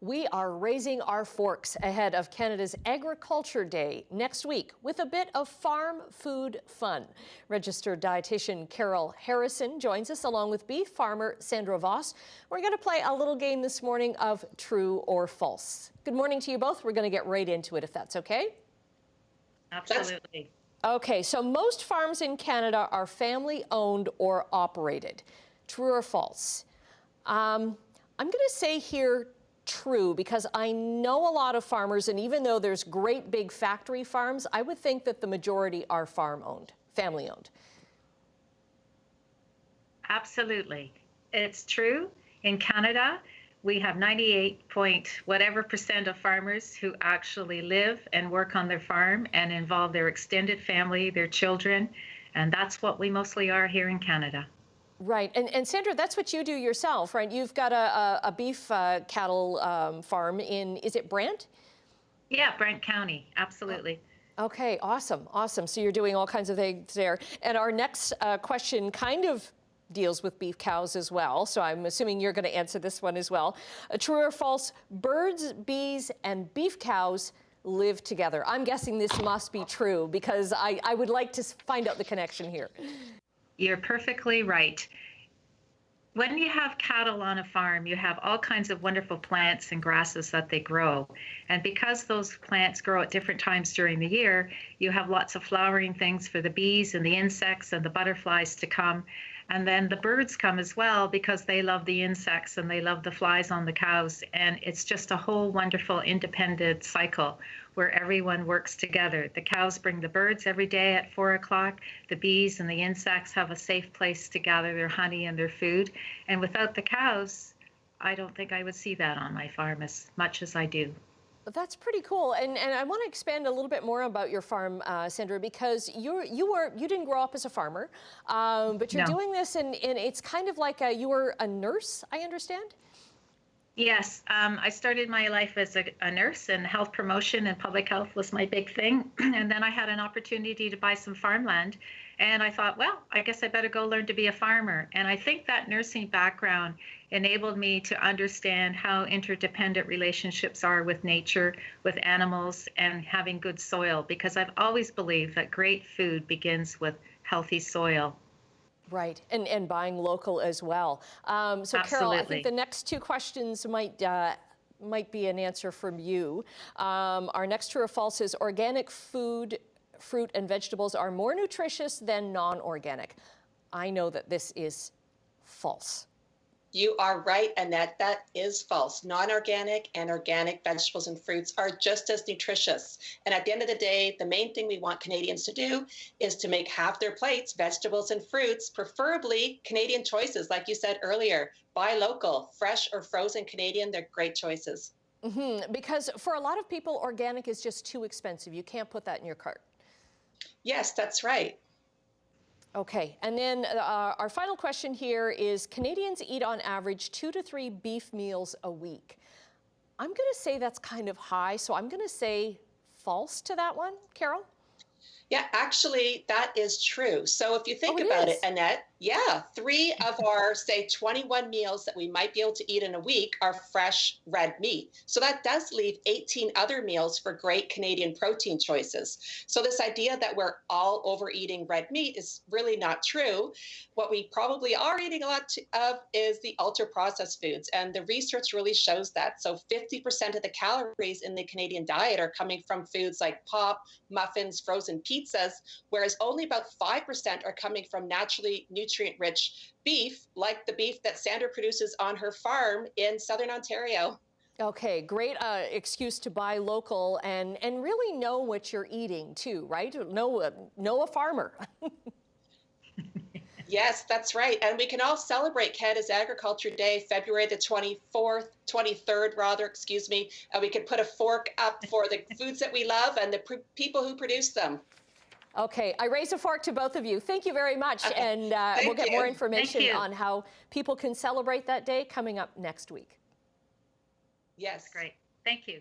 We are raising our forks ahead of Canada's Agriculture Day next week with a bit of farm food fun. Registered dietitian Carol Harrison joins us along with beef farmer Sandra Vos. We're going to play a little game this morning of true or false. Good morning to you both. We're going to get right into it if that's okay. Absolutely. Okay, so most farms in Canada are family owned or operated. True or false? I'm going to say here true, because I know a lot of farmers, and even though there's great big factory farms, I would think that the majority are farm owned, family owned. Absolutely. It's true. In Canada, we have 98 point whatever percent of farmers who actually live and work on their farm and involve their extended family, their children, and that's what we mostly are here in Canada. Right, and Sandra, that's what you do yourself, right? You've got a beef cattle farm in, is it Brant? Yeah, Brant County, absolutely. Okay, awesome, awesome. So you're doing all kinds of things there. And our next question kind of deals with beef cows as well, so I'm assuming you're going to answer this one as well. True or false, birds, bees, and beef cows live together? I'm guessing this must be true, because I would like to find out the connection here. You're perfectly right. When you have cattle on a farm, you have all kinds of wonderful plants and grasses that they grow. And because those plants grow at different times during the year, you have lots of flowering things for the bees and the insects and the butterflies to come. And then the birds come as well, because they love the insects and they love the flies on the cows. And it's just a whole wonderful independent cycle where everyone works together. The cows bring the birds every day at 4 o'clock. The bees and the insects have a safe place to gather their honey and their food. And without the cows, I don't think I would see that on my farm as much as I do. That's pretty cool, and I want to expand a little bit more about your farm, Sandra, because you didn't grow up as a farmer, but you're doing this, and it's kind of like you were a nurse, I understand? Yes, I started my life as a nurse, and health promotion and public health was my big thing. And then I had an opportunity to buy some farmland, and I thought, well, I guess I better go learn to be a farmer. And I think that nursing background enabled me to understand how interdependent relationships are with nature, with animals, and having good soil, because I've always believed that great food begins with healthy soil. Right, and buying local as well. So Carol, I think the next two questions might be an answer from you. Our next true or false is organic food, fruit and vegetables are more nutritious than non-organic. I know that this is false. You are right, Annette. That is false. Non-organic and organic vegetables and fruits are just as nutritious. And at the end of the day, the main thing we want Canadians to do is to make half their plates vegetables and fruits, preferably Canadian choices. Like you said earlier, buy local, fresh or frozen Canadian, they're great choices. Because for a lot of people, organic is just too expensive. You can't put that in your cart. Yes, that's right. Okay, and then our final question here is Canadians eat on average 2 to 3 beef meals a week. I'm going to say that's kind of high, so I'm going to say false to that one. Carol? Yeah, actually, that is true. So if you think about it, Annette, yeah, 3 of our, say, 21 meals that we might be able to eat in a week are fresh red meat. So that does leave 18 other meals for great Canadian protein choices. So this idea that we're all overeating red meat is really not true. What we probably are eating a lot of is the ultra-processed foods, and the research really shows that. So 50% of the calories in the Canadian diet are coming from foods like pop, muffins, frozen pizzas, whereas only about 5% are coming from naturally nutrient-rich beef, like the beef that Sandra produces on her farm in southern Ontario. Okay, great excuse to buy local and really know what you're eating too, right? Know a farmer. Yes, that's right. And we can all celebrate Canada's Agriculture Day, February the 23rd rather, excuse me. And we can put a fork up for the foods that we love and the people who produce them. Okay, I raise a fork to both of you. Thank you very much. And we'll get more information on how people can celebrate that day coming up next week. Yes. Great. Thank you.